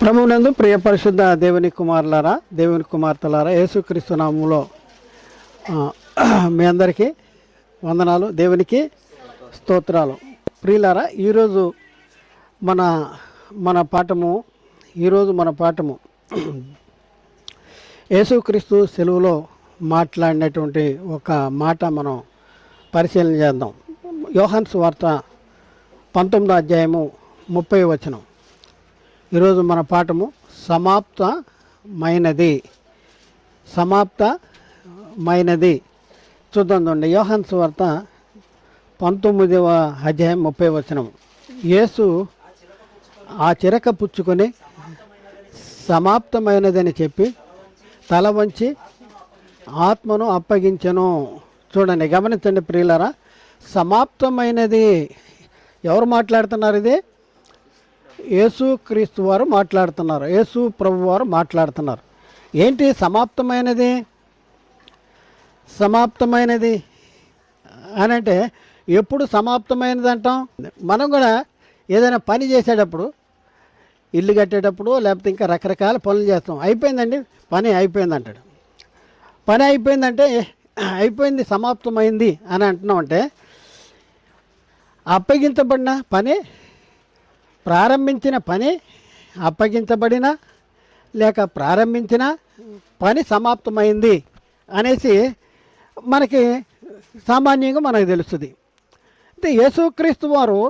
ప్రభువునందు ప్రియ పరిశుద్ధ దేవుని కుమారులారా, దేవుని కుమార్తెలారా, యేసుక్రీస్తు నామములో మీ అందరికీ వందనాలు, దేవునికి స్తోత్రాలు. ప్రియులారా, ఈరోజు మన పాఠము యేసుక్రీస్తు సెలువులో మాట్లాడినటువంటి ఒక మాట మనం పరిశీలన చేద్దాం. యోహాను సువార్త 19వ అధ్యాయము 30వ వచనం. ఈరోజు మన పాఠము సమాప్తమైనది. చూద్దాండి. యోహాను సువార్త 19వ అధ్యాయం 30వ వచనం. యేసు ఆ చిరక పుచ్చుకొని సమాప్తమైనదని చెప్పి తల వంచి ఆత్మను అప్పగించెను. చూడండి, గమనించండి ప్రియులారా, సమాప్తమైనది. ఎవరు మాట్లాడుతున్నారు? ఇది యేసుక్రీస్తు వారు మాట్లాడుతున్నారు, యేసు ప్రభు వారు మాట్లాడుతున్నారు. ఏంటి సమాప్తమైనది? సమాప్తమైనది అని అంటే ఎప్పుడు సమాప్తమైనది అంటాం? మనం కూడా ఏదైనా పని చేసేటప్పుడు, ఇల్లు కట్టేటప్పుడు, లేకపోతే ఇంకా రకరకాల పనులు చేస్తాం. అయిపోయిందండి, పని అయిపోయింది అంటాడు. పని అయిపోయిందంటే అయిపోయింది, సమాప్తమైంది అని అంటున్నాం. అంటే అప్పగించబడిన పని, ప్రారంభించిన పని, అప్పగించబడిన లేక ప్రారంభించిన పని సమాప్తమైంది అనేసి మనకి సామాన్యంగా మనకు తెలుస్తుంది. అయితే యేసుక్రీస్తు వారు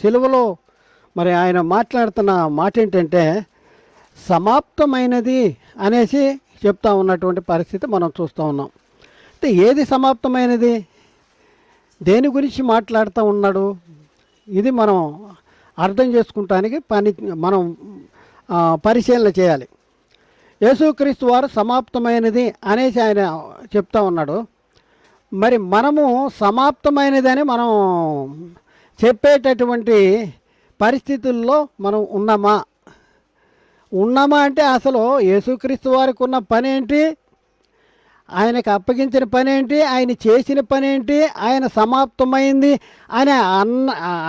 సిలువలో మరి ఆయన మాట్లాడుతున్న మాట ఏంటంటే సమాప్తమైనది అనేసి చెప్తా ఉన్నటువంటి పరిస్థితి మనం చూస్తూ ఉన్నాం. అయితే ఏది సమాప్తమైనది? దేని గురించి మాట్లాడుతూ ఉన్నాడు? ఇది మనం అర్థం చేసుకుంటానికి మనం పరిశీలన చేయాలి. యేసుక్రీస్తు వారు సమాప్తమైనది అనేసి ఆయన చెప్తా ఉన్నాడు. మరి మనము సమాప్తమైనదని మనం చెప్పేటటువంటి పరిస్థితుల్లో మనం ఉన్నామా అంటే అసలు యేసుక్రీస్తు వారికి ఉన్న పని ఏంటి, ఆయనకు అప్పగించిన పని ఏంటి, ఆయన చేసిన పని ఏంటి, ఆయన సమాప్తమైంది అని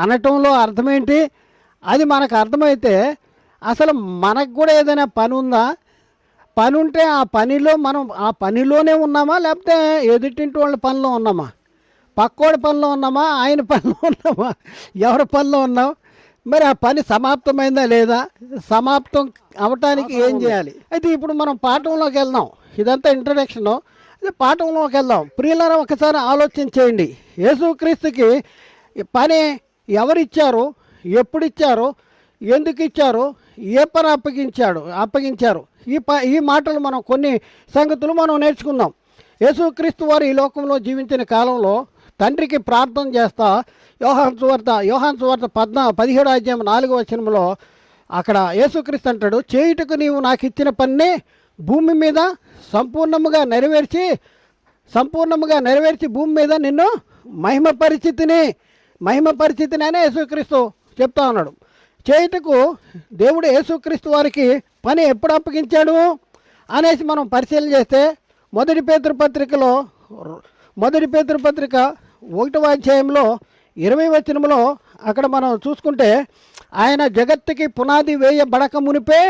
అనటంలో అర్థమేంటి? అది మనకు అర్థమైతే అసలు మనకు కూడా ఏదైనా పని ఉందా? పని ఉంటే ఆ పనిలోనే ఉన్నామా, లేకపోతే ఎదుటింటి వాళ్ళ పనిలో ఉన్నామా, పక్కోడి పనిలో ఉన్నామా, ఆయన పనిలో ఉన్నామా, ఎవరి పనిలో ఉన్నాం? మరి ఆ పని సమాప్తమైందా లేదా? సమాప్తం అవటానికి ఏం చేయాలి? అయితే ఇప్పుడు మనం పాఠంలోకి వెళ్దాం. ఇదంతా ఇంట్రడక్షను. అదే పాఠంలోకి వెళ్దాం. ప్రియులారా, ఒకసారి ఆలోచన చేయండి. యేసుక్రీస్తుకి పని ఎవరిచ్చారు, ఎప్పుడు ఇచ్చారు, ఎందుకు ఇచ్చారు, ఏ పని అప్పగించారు? ఈ మాటలు మనం కొన్ని సంగతులు మనం నేర్చుకుందాం. యేసుక్రీస్తు వారు ఈ లోకంలో జీవించిన కాలంలో తండ్రికి ప్రార్థన చేస్తా యోహాను సువార్త 17వ అధ్యాయం 4వ వచనంలో అక్కడ యేసుక్రీస్తు అంటాడు, చేయుటకు నీవు నాకు ఇచ్చిన పని భూమి మీద సంపూర్ణముగా నెరవేర్చి భూమి మీద నిన్ను మహిమపరిచితిని అనే యేసుక్రీస్తు చెప్తా ఉన్నాడు. చేయుటకు దేవుడు యేసుక్రీస్తు వారికి పని ఎప్పుడు అప్పగించాడు అనేసి మనం పరిశీలన చేస్తే మొదటి పేతురు పత్రిక 1వ అధ్యాయంలో 20వ వచనంలో అక్కడ మనం చూసుకుంటే ఆయన జగత్తుకి పునాది వేయబడక మునిపే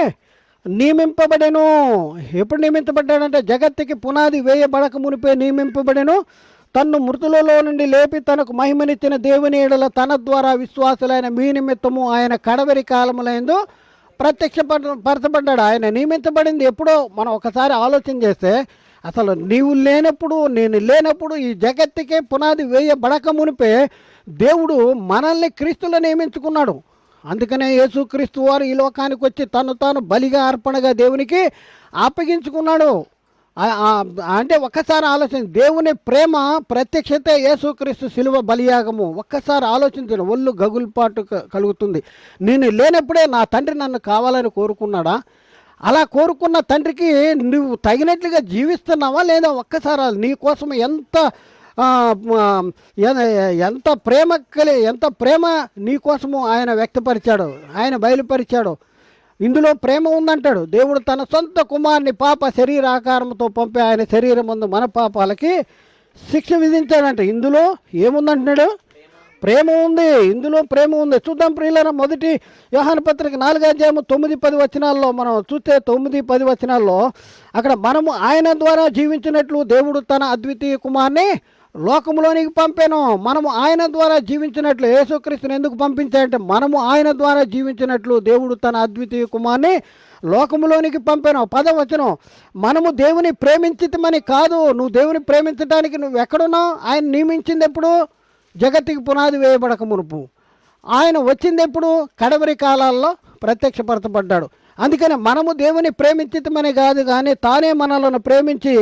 నియమింపబడెను. ఎప్పుడు నియమించబడ్డాడంటే జగత్తుకి పునాది వేయబడక మునిపే నియమింపబడెను. తన్ను మృతులలో నుండి లేపి తనకు మహిమనిచ్చిన దేవుని ఎడల తన ద్వారా విశ్వాసులైన మీ నిమిత్తము ఆయన కడవరి కాలములందు ప్రత్యక్షపరచబడ్డాడు. ఆయన నియమించబడింది ఎప్పుడో మనం ఒకసారి ఆలోచన చేస్తే అసలు నీవు లేనప్పుడు, నేను లేనప్పుడు, ఈ జగత్తుకే పునాది వేయబడక మునిపే దేవుడు మనల్ని క్రీస్తులో నియమించుకున్నాడు. అందుకనే యేసుక్రీస్తు వారు ఈ లోకానికి వచ్చి తాను బలిగా అర్పణగా దేవునికి అప్పగించుకున్నాడు. అంటే ఒక్కసారి ఆలోచన, దేవుని ప్రేమ ప్రత్యక్షత యేసుక్రీస్తు శిలువ బలియాగము. ఒక్కసారి ఆలోచించిన ఒళ్ళు గగుల్పాటు కలుగుతుంది. నేను లేనప్పుడే నా తండ్రి నన్ను కావాలని కోరుకున్నాడా? అలా కోరుకున్న తండ్రికి నువ్వు తగినట్లుగా జీవిస్తున్నావా లేదా? ఒక్కసారి నీ కోసం ఎంత ప్రేమ నీ కోసము ఆయన వ్యక్తపరిచాడు, ఆయన బయలుపరిచాడు. ఇందులో ప్రేమ ఉందంటాడు. దేవుడు తన సొంత కుమారుని పాప శరీరాకారంతో పంపి ఆయన శరీరం ముందు మన పాపాలకి శిక్ష విధించాడంట. ఇందులో ఏముందంటున్నాడు? ప్రేమ ఉంది, ఇందులో ప్రేమ ఉంది. చూద్దాం ప్రియులారా, మొదటి యోహాను పత్రిక 4వ అధ్యాయము 9-10 వచనాల్లో మనం చూస్తే 9-10 వచనాల్లో అక్కడ మనము ఆయన ద్వారా జీవించినట్లు దేవుడు తన అద్వితీయ కుమార్ని లోకంలోనికి పంపాను. మనము ఆయన ద్వారా జీవించినట్లు, యేసుక్రీస్తుని ఎందుకు పంపించాడంటే మనము ఆయన ద్వారా జీవించినట్లు దేవుడు తన అద్వితీయ కుమార్ని లోకములోనికి పంపాను. 10వ వచనం, మనము దేవుని ప్రేమించితమని కాదు. నువ్వు దేవుని ప్రేమించడానికి నువ్వు ఎక్కడున్నావు? ఆయన నియమించింది ఎప్పుడు? జగత్తుకి పునాది వేయబడక మునుపు. ఆయన వచ్చింది ఎప్పుడు? కడవరి కాలాల్లో ప్రత్యక్షపరచబడ్డాడు. అందుకని మనము దేవుని ప్రేమించితమని కాదు, కానీ తానే మనలను ప్రేమించి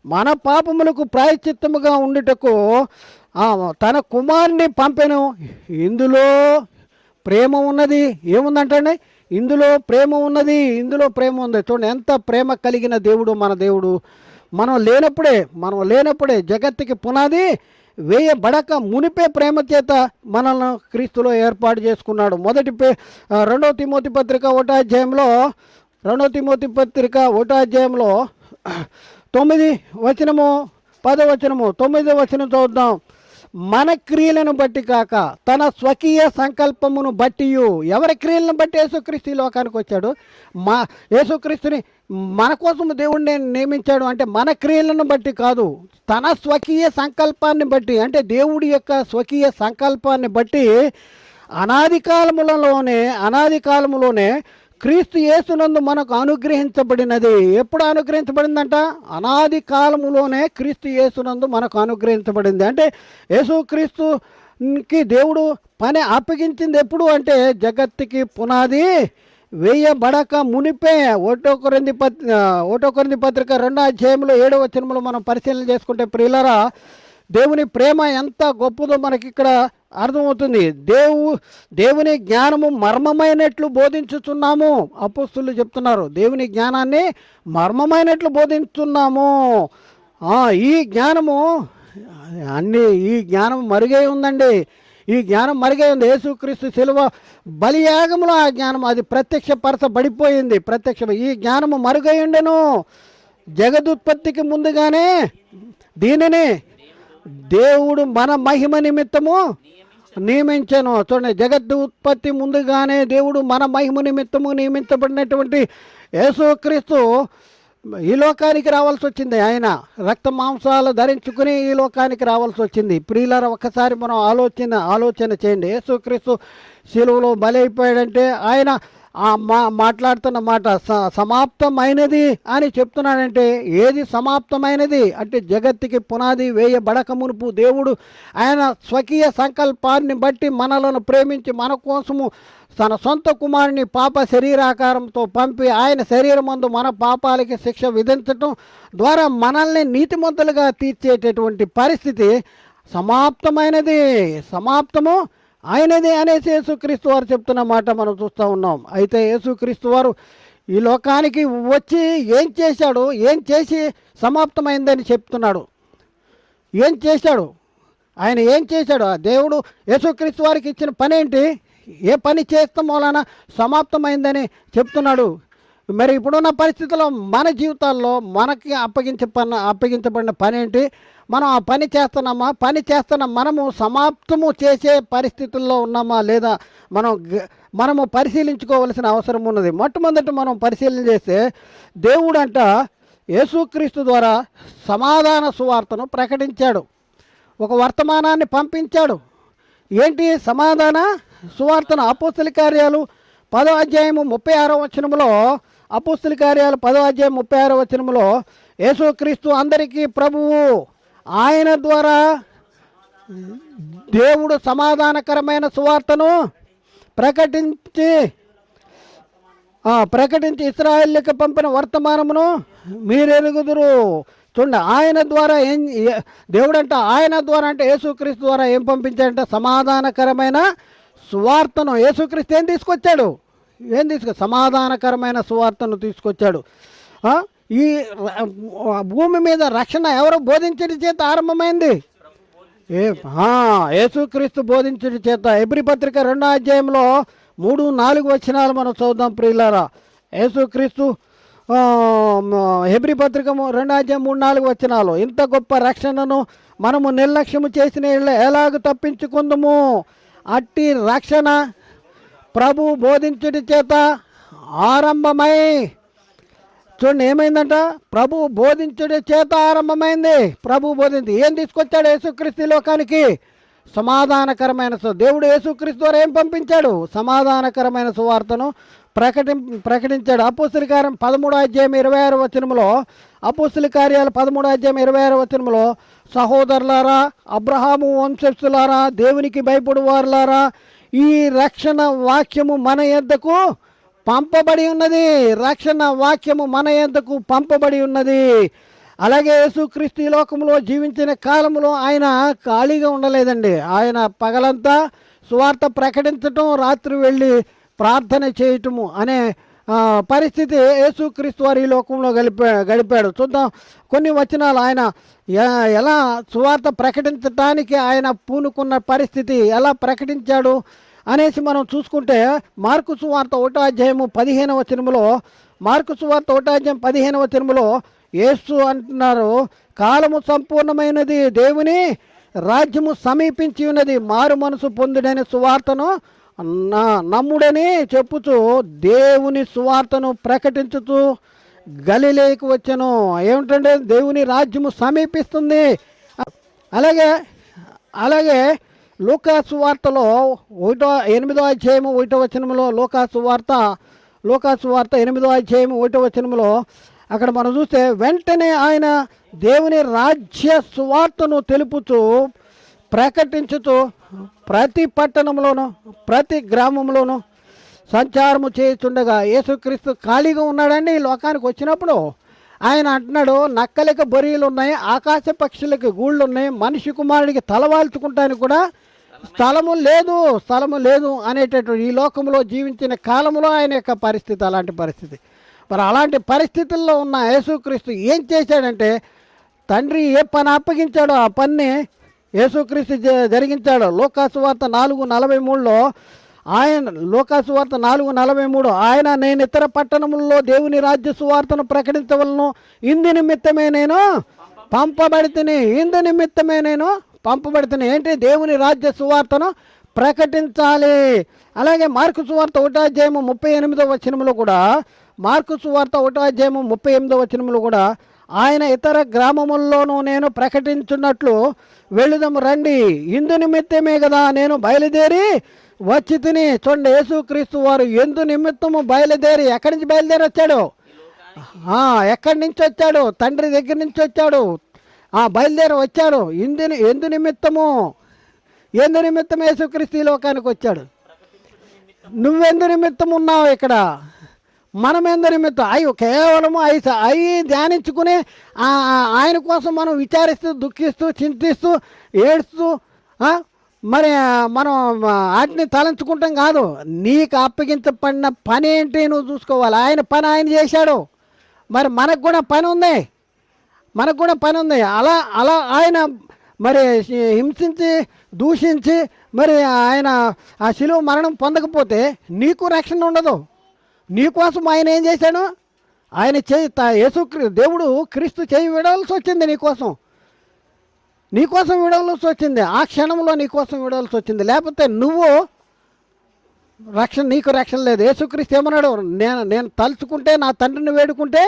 మన పాపములకు ప్రాయశ్చిత్తముగా ఉండుటకు తన కుమారుని పంపెను. ఇందులో ప్రేమ ఉన్నది. ఏముందంటే ఇందులో ప్రేమ ఉన్నది, ఇందులో ప్రేమ ఉంది. చూడండి ఎంత ప్రేమ కలిగిన దేవుడు మన దేవుడు. మనం లేనప్పుడే జగత్తుకి పునాది వేయబడక మునిపే ప్రేమ చేత మనల్ని క్రీస్తులో ఏర్పాటు చేసుకున్నాడు. 2 తిమోతి పత్రిక 1వ అధ్యాయంలో 2 తిమోతి పత్రిక 1వ అధ్యాయంలో 9 వచనము 10 వచనము 9వ వచనం చూద్దాం. మన క్రియలను బట్టి కాక తన స్వకీయ సంకల్పమును బట్టి. ఎవరి క్రియలను బట్టి యేసుక్రీస్తు ఈ లోకానికి వచ్చాడు? యేసుక్రీస్తుని మన కోసం దేవుడిని నియమించాడు అంటే మన క్రియలను బట్టి కాదు, తన స్వకీయ సంకల్పాన్ని బట్టి. అంటే దేవుడి యొక్క స్వకీయ సంకల్పాన్ని బట్టి అనాది కాలములోనే క్రీస్తు యేసునందు మనకు అనుగ్రహించబడినది. ఎప్పుడు అనుగ్రహించబడిందంట? అనాది కాలములోనే క్రీస్తు యేసునందు మనకు అనుగ్రహించబడింది. అంటే యేసుక్రీస్తుకి దేవుడు పని అప్పగించింది ఎప్పుడు అంటే జగత్తుకి పునాది వేయబడక మునిపే. 1 కొరింథీ పత్రిక 2వ అధ్యాయంలో 7వ వచనంలో మనం పరిశీలన చేసుకుంటే ప్రియులారా, దేవుని ప్రేమ ఎంత గొప్పదో మనకి ఇక్కడ అర్థమవుతుంది. దేవుని జ్ఞానము మర్మమైనట్లు బోధించుచున్నాము. అపోస్తలులు చెప్తున్నారు, దేవుని జ్ఞానాన్ని మర్మమైనట్లు బోధించుతున్నాము. ఈ జ్ఞానం మరుగై ఉందండి. ఈ జ్ఞానం మరుగై ఉంది. యేసుక్రీస్తు శిలువ బలియాగంలో ఆ జ్ఞానం అది ప్రత్యక్షపరచబడిపోయింది. ఈ జ్ఞానము మరుగై ఉండెను. జగదుత్పత్తికి ముందుగానే దీనిని దేవుడు మన మహిమ నిమిత్తము నియమించను. చూడండి, జగత్తు ఉత్పత్తి ముందుగానే దేవుడు మన మహిమ నిమిత్తము నియమించబడినటువంటి యేసుక్రీస్తు ఈ లోకానికి రావాల్సి వచ్చింది. ఆయన రక్త మాంసాలు ధరించుకుని ఈ లోకానికి రావాల్సి వచ్చింది. ప్రియులారా, ఒక్కసారి మనం ఆలోచన చేయండి. యేసుక్రీస్తు శిలువలో బలైపోయాడంటే ఆయన మాట్లాడుతున్న మాట సమాప్తమైనది అని చెప్తున్నాడంటే ఏది సమాప్తమైనది అంటే జగత్తుకి పునాది వేయబడక మునుపు దేవుడు ఆయన స్వకీయ సంకల్పాన్ని బట్టి మనలను ప్రేమించి మన కోసము తన సొంత కుమారుని పాప శరీరాకారంతో పంపి ఆయన శరీరమందు మన పాపాలకి శిక్ష విధించటం ద్వారా మనల్ని నీతిమంతులుగా తీర్చేటటువంటి పరిస్థితి సమాప్తము ఆయనదే అనేసి యేసుక్రీస్తు వారు చెప్తున్న మాట మనం చూస్తూ ఉన్నాం. అయితే యేసుక్రీస్తు వారు ఈ లోకానికి వచ్చి ఏం చేశాడు? ఏం చేసి సమాప్తమైందని చెప్తున్నాడు? ఏం చేశాడు? ఆయన ఏం చేశాడు? దేవుడు యేసుక్రీస్తు వారికి ఇచ్చిన పని ఏంటి? ఏ పని చేస్తాం వలన సమాప్తమైందని చెప్తున్నాడు? మరి ఇప్పుడున్న పరిస్థితుల్లో మన జీవితాల్లో మనకి అప్పగించబడిన పని ఏంటి? మనం ఆ పని చేస్తున్నామా? పని చేస్తున్న మనము సమాప్తము చేసే పరిస్థితుల్లో ఉన్నామా లేదా మనము పరిశీలించుకోవలసిన అవసరం ఉన్నది. మొట్టమొదట మనం పరిశీలన చేస్తే దేవుడంట యేసుక్రీస్తు ద్వారా సమాధాన సువార్తను ప్రకటించాడు. ఒక వర్తమానాన్ని పంపించాడు. ఏంటి సమాధాన సువార్తను? అపోస్తల కార్యాలు 10వ అధ్యాయము 36వ వచనములో అపోస్తల కార్యాలు 10వ అధ్యాయం 36వ వచనములో యేసుక్రీస్తు అందరికీ ప్రభువు, ఆయన ద్వారా దేవుడు సమాధానకరమైన సువార్తను ప్రకటించి ఇశ్రాయేలుకి పంపిన వర్తమానమును మీరెరుగుదురు. చూడండి, ఆయన ద్వారా దేవుడంట ఆయన ద్వారా అంటే యేసుక్రీస్తు ద్వారా ఏం పంపించాడంటే సమాధానకరమైన సువార్తను. యేసుక్రీస్తు ఏం తీసుకొచ్చాడు? సమాధానకరమైన సువార్తను తీసుకొచ్చాడు. ఈ భూమి మీద రక్షణ ఎవరు బోధించడం చేత ఆరంభమైంది? యేసుక్రీస్తు బోధించడం చేత. హెబ్రీ పత్రిక 2వ అధ్యాయంలో 3-4 వచనాలు మనం చదువుదాం ప్రియులారా. యేసుక్రీస్తు హెబ్రీ పత్రికము 2:3-4 ఇంత గొప్ప రక్షణను మనము నిర్లక్ష్యము చేసిన ఎలాగ తప్పించుకుందాము? అట్టి రక్షణ ప్రభు బోధించుడి చేత ఆరంభమై, చూడండి ఏమైందంట, ప్రభు బోధించుడి చేత ఆరంభమైంది. ప్రభు బోధించి ఏం తీసుకొచ్చాడు యేసుక్రీస్తు లోకానికి? సమాధానకరమైన దేవుడు యేసుక్రీస్తు ద్వారా ఏం పంపించాడు? సమాధానకరమైన సువార్తను ప్రకటించాడు. అపోస్తల కార్యం 13:26 అపోస్తల కార్యాలు 13:26 సహోదరులారా, అబ్రహాము వంశస్థులారా, దేవునికి భయపడు వారులారా, ఈ రక్షణ వాక్యము మన యొద్దకు పంపబడి ఉన్నది. రక్షణ వాక్యము మన యొద్దకు పంపబడి ఉన్నది. అలాగే యేసుక్రీస్తు ఈ లోకంలో జీవించిన కాలంలో ఆయన ఖాళీగా ఉండలేదండి. ఆయన పగలంతా సువార్త ప్రకటించటం, రాత్రి వెళ్ళి ప్రార్థన చేయటము అనే పరిస్థితి యేసుక్రీస్తు వారు ఈ లోకంలో గడిపాడు. చూద్దాం కొన్ని వచనాలు. ఆయన ఎలా సువార్త ప్రకటించటానికి ఆయన పూనుకున్న పరిస్థితి, ఎలా ప్రకటించాడు అనేసి మనం చూసుకుంటే, మార్కు సువార్త 1:15 మార్కు సువార్త 1:15 యేసు అంటున్నారు, కాలము సంపూర్ణమైనది, దేవుని రాజ్యము సమీపించి ఉన్నది, మారు మనసు పొందుడని సువార్తను నమ్ముడని చెప్పుచూ దేవుని సువార్తను ప్రకటించుతూ గలిలేకి వచ్చాను. ఏమిటంటే దేవుని రాజ్యము సమీపిస్తుంది. అలాగే లూకా సువార్తలో 8:1 లూకా సువార్త 8:1 అక్కడ మనం చూస్తే, వెంటనే ఆయన దేవుని రాజ్య సువార్తను తెలుపుతూ ప్రకటించుతూ ప్రతి పట్టణంలోనూ ప్రతి గ్రామంలోనూ సంచారము చేస్తుండగా, యేసుక్రీస్తు ఖాళీగా ఉన్నాడండి ఈ లోకానికి వచ్చినప్పుడు. ఆయన అంటున్నాడు, నక్కలకి బొరియలు ఉన్నాయి, ఆకాశ పక్షులకి గూళ్ళు ఉన్నాయి, మనిషి కుమారుడికి తలవాల్చుకుంటానికి కూడా స్థలము లేదు అనేటటువంటి ఈ లోకంలో జీవించిన కాలంలో ఆయన యొక్క పరిస్థితి అలాంటి పరిస్థితి. మరి అలాంటి పరిస్థితుల్లో ఉన్న యేసుక్రీస్తు ఏం చేశాడంటే, తండ్రి ఏ పని అప్పగించాడో ఆ పని యేసుక్రీస్తు జరిగించాడు. లూకా సువార్త 4:43 ఆయన నేను ఇతర పట్టణములలో దేవుని రాజ్య సువార్తను ప్రకటించవలను, ఇందు నిమిత్తమే నేను పంపబడితేనే ఏంటి? దేవుని రాజ్య సువార్తను ప్రకటించాలి. అలాగే మార్కు సువార్త 1:38 కూడా మార్కు సువార్త 1:38 కూడా ఆయన ఇతర గ్రామముల్లోనూ నేను ప్రకటించున్నట్లు వెళుదాము రండి, ఇందు నిమిత్తమే కదా నేను బయలుదేరి వచ్చి తిని. చూడండి యేసుక్రీస్తు వారు ఎందు నిమిత్తము బయలుదేరి, ఎక్కడి నుంచి బయలుదేరి వచ్చాడు? ఎక్కడి నుంచి వచ్చాడు? తండ్రి దగ్గర నుంచి వచ్చాడు. బయలుదేరి వచ్చాడు. ఎందు నిమిత్తము యేసుక్రీస్తు ఈ లోకానికి వచ్చాడు. నువ్వెందు నిమిత్తం ఉన్నావు ఇక్కడ? మనం ఎందు నిమిత్తం కేవలము అవి ధ్యానించుకుని ఆయన కోసం మనం విచారిస్తూ, దుఃఖిస్తూ, చింతిస్తూ, ఏడుస్తూ మరి మనం వాటిని తలంచుకుంటాం కాదు. నీకు అప్పగించబడిన పని ఏంటి నువ్వు చూసుకోవాలి. ఆయన పని ఆయన చేశాడు. మరి మనకు కూడా పని ఉంది. అలా ఆయన మరి హింసించి, దూషించి, మరి ఆయన ఆ శిలువ మరణం పొందకపోతే నీకు రక్షణ ఉండదు. నీకోసం ఆయన ఏం చేశాడు? ఆయన దేవుడు క్రీస్తు చేయి విడవలసి వచ్చింది నీకోసం విడవలసి వచ్చింది. ఆ క్షణంలో నీకోసం విడవలసి వచ్చింది. లేకపోతే నీకు రక్షణ లేదు. యేసుక్రీస్తు ఏమన్నాడు? నేను తలుచుకుంటే, నా తండ్రిని వేడుకుంటే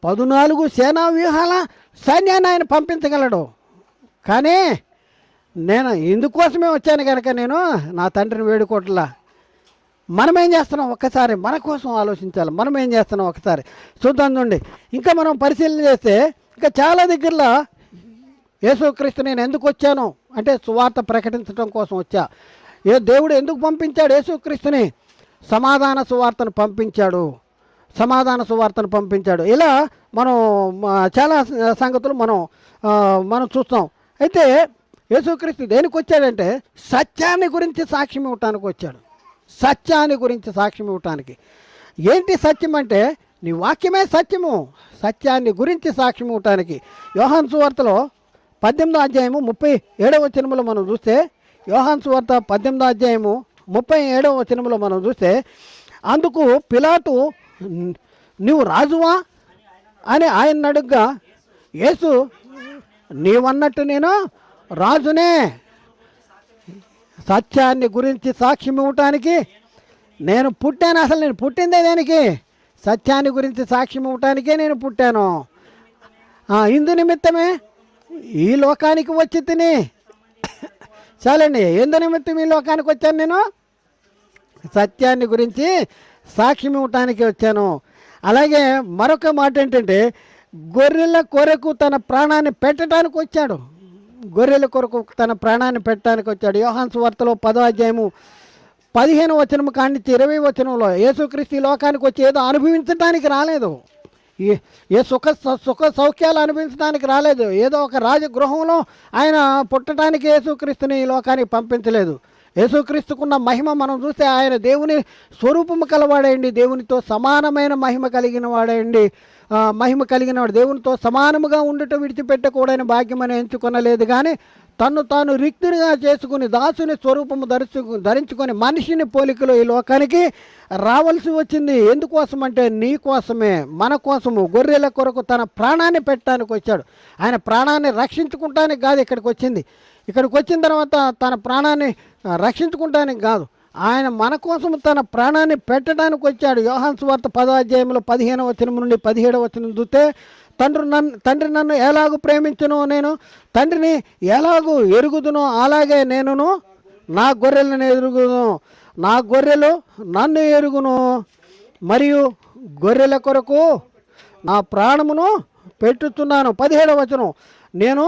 14 సేనా వ్యూహాల సైన్యాన్ని ఆయన పంపించగలడు. కానీ నేను ఇందుకోసమే వచ్చాను కనుక నేను నా తండ్రిని వేడుకోవట్లా. మనం ఏం చేస్తున్నాం ఒక్కసారి మన కోసం ఆలోచించాలి. మనం ఏం చేస్తున్నాం ఒకసారి చూద్దాం. చూడండి, ఇంకా మనం పరిశీలన చేస్తే ఇంకా చాలా దగ్గరలో యేసుక్రీస్తు నేను ఎందుకు వచ్చాను అంటే సువార్త ప్రకటించడం కోసం వచ్చా. దేవుడు ఎందుకు పంపించాడు యేసుక్రీస్తుని? సమాధాన సువార్తను పంపించాడు. ఇలా మనం చాలా సంగతులు మనం చూస్తాం. అయితే యేసుక్రీస్తు దేనికి వచ్చాడంటే సత్యాన్ని గురించి సాక్ష్యం ఇవ్వటానికి వచ్చాడు. ఏంటి సత్యం అంటే నీ వాక్యమే సత్యము. సత్యాన్ని గురించి సాక్ష్యం ఇవ్వటానికి యోహాను సువార్తలో 18:37 మనం చూస్తే, యోహాను సువార్త 18:37 మనం చూస్తే, అందుకు పిలాతు నువ్వు రాజువా అని ఆయన అడుగ్గా యేసు, నీవన్నట్టు నేను రాజునే, సత్యాన్ని గురించి సాక్ష్యం ఇవ్వటానికి నేను పుట్టాను. అసలు నేను పుట్టిందే దానికి, సత్యాన్ని గురించి సాక్ష్యం ఇవ్వటానికే నేను పుట్టాను. ఇందు నిమిత్తమే ఈ లోకానికి వచ్చి తిని, చాలండి, ఎందు నిమిత్తం ఈ లోకానికి వచ్చాను, నేను సత్యాన్ని గురించి సాక్ష్యం ఇవ్వటానికి వచ్చాను. అలాగే మరొక మాట ఏంటంటే, గొర్రెల కొరకు తన ప్రాణాన్ని పెట్టడానికి వచ్చాడు. గొర్రెల కొరకు తన ప్రాణాన్ని పెట్టడానికి వచ్చాడు. యోహాను సువార్తలో 10వ అధ్యాయము 15వ వచనము కానించి 20వ వచనంలో యేసుక్రీస్తు ఈ లోకానికి వచ్చి ఏదో అనుభవించడానికి రాలేదు, ఏ సుఖ సౌఖ్యాలు అనుభవించడానికి రాలేదు, ఏదో ఒక రాజగృహంలో ఆయన పుట్టడానికి యేసుక్రీస్తుని ఈ లోకానికి పంపించలేదు. యేసుక్రీస్తుకున్న మహిమ మనం చూస్తే ఆయన దేవుని స్వరూపము కలవాడండి, దేవునితో సమానమైన మహిమ కలిగిన వాడండి. మహిమ కలిగిన వాడు, దేవునితో సమానముగా ఉండుట విడిచిపెట్టకూడని భాగ్యమని ఎంచుకొనలేదు, కానీ తన్ను తాను రిక్తునిగా చేసుకుని దాసుని స్వరూపము ధరించుకొని మనిషిని పోలికలో ఈ లోకానికి రావాల్సి వచ్చింది. ఎందుకోసం అంటే నీ కోసమే, మన కోసము, గొర్రెల కొరకు తన ప్రాణాన్ని పెట్టడానికి వచ్చాడు. ఆయన ప్రాణాన్ని రక్షించుకుంటానికి కాదు ఇక్కడికి వచ్చింది. ఇక్కడికి వచ్చిన తర్వాత తన ప్రాణాన్ని రక్షించుకుంటానికి కాదు, ఆయన మన కోసం తన ప్రాణాన్ని పెట్టడానికి వచ్చాడు. యోహాను సువార్త 10వ అధ్యాయంలో 15వ వచనం నుండి 17వ వచనం చూస్తే, తండ్రి నన్ను ఎలాగూ ప్రేమించును, నేను తండ్రిని ఎలాగూ ఎరుగుదునో అలాగే నేనును నా గొర్రెలను ఎరుగును, నా గొర్రెలు నన్ను ఎరుగును, మరియు గొర్రెల కొరకు నా ప్రాణమును పెట్టుతున్నాను. 17వ వచనం, నేను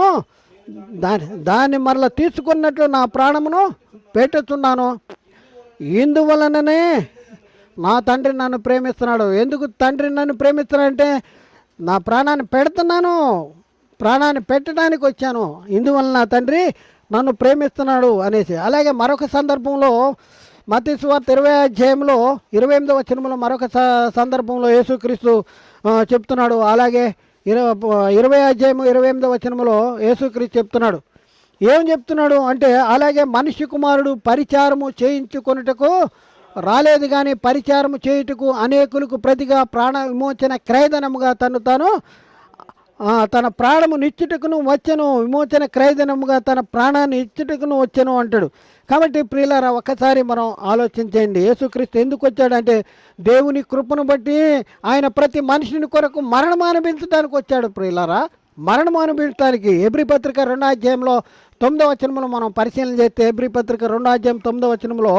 దాన్ని మరలా తీసుకున్నట్లు నా ప్రాణమును పెట్టుతున్నాను. ఇందువలననే నా తండ్రి నన్ను ప్రేమిస్తున్నాడు. ఎందుకు తండ్రి నన్ను ప్రేమిస్తున్నాడంటే, నా ప్రాణాన్ని పెడుతున్నాను, ప్రాణాన్ని పెట్టడానికి వచ్చాను, ఇందువలన నా తండ్రి నన్ను ప్రేమిస్తున్నాడు అనేసి. అలాగే మరొక సందర్భంలో మత్తయి సువార్త 20వ అధ్యాయంలో 28వ వచనంలో మరొక సందర్భంలో యేసుక్రీస్తు చెప్తున్నాడు. అలాగే 20వ అధ్యాయం 28వ వచనంలో యేసుక్రీస్తు చెప్తున్నాడు. ఏం చెప్తున్నాడు అంటే, అలాగే మనిషి కుమారుడు పరిచారము చేయించుకొనుటకు రాలేదు, కానీ పరిచారము చేయుటకు అనేకులకు ప్రతిగా ప్రాణ విమోచన క్రయధనముగా తన ప్రాణము నిచ్చుటకును వచ్చెను, విమోచన క్రయధనముగా తన ప్రాణాన్ని ఇచ్చుటకును వచ్చెను అంటాడు. కాబట్టి ప్రియులారా, ఒక్కసారి మనం ఆలోచించండి, యేసుక్రీస్తు ఎందుకు వచ్చాడంటే దేవుని కృపను బట్టి ఆయన ప్రతి మనిషిని కొరకు మరణం అనిపించడానికి వచ్చాడు. ప్రియులారా, మరణం అనిపించడానికి హెబ్రీ పత్రిక 2వ అధ్యాయంలో 9వ వచనంలో మనం పరిశీలన చేస్తే, హెబ్రీ పత్రిక 2వ అధ్యాయం 9వ వచనంలో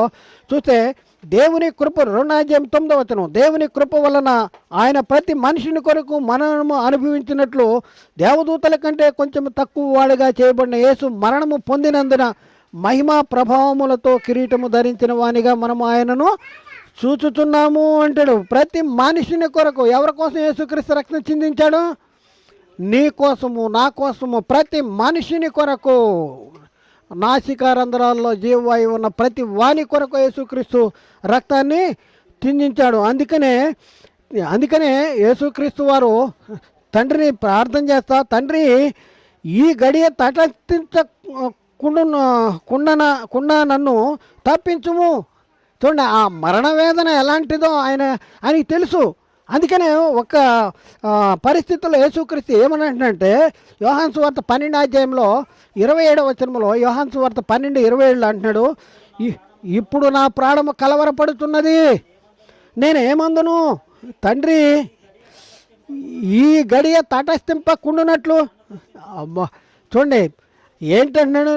చూస్తే, దేవుని కృప 2వ అధ్యాయం 9వ వచనం, దేవుని కృప వలన ఆయన ప్రతి మనిషిని కొరకు మరణము అనుభవించినట్లు దేవదూతల కంటే కొంచెం తక్కువ వాడిగా చేయబడిన యేసు మరణము పొందినందున మహిమా ప్రభావములతో కిరీటము ధరించిన వానిగా మనము ఆయనను చూచుతున్నాము అంటాడు. ప్రతి మనిషిని కొరకు, ఎవరి కోసం యేసుక్రీస్తు రక్తం చిందించాడు? నీ కోసము, నా కోసము, ప్రతి మనిషిని కొరకు, నాసికారంధ్రాల్లో జీవవాయువు ఉన్న ప్రతి వాని కొరకు యేసుక్రీస్తు రక్తాన్ని చిందించాడు. అందుకనే యేసుక్రీస్తు వారు తండ్రిని ప్రార్థన చేస్తా, తండ్రి ఈ గడియ తటస్థించకుండా నన్ను తప్పించుము. చూడండి, ఆ మరణ వేదన ఎలాంటిదో ఆయనకి తెలుసు. అందుకనే ఒక పరిస్థితుల్లో యేసుక్రీస్తు ఏమనంటే, యోహాను సువార్త 12వ అధ్యాయంలో 27వ వచనంలో, యోహాను సువార్త 12:27 అంటున్నాడు, ఇప్పుడు నా ప్రాణము కలవరపడుతున్నది, నేనేమందును, తండ్రి ఈ గడియ తటస్థింపకుండునట్లు. అమ్మా, చూడండి ఏంటంటున్నాడు,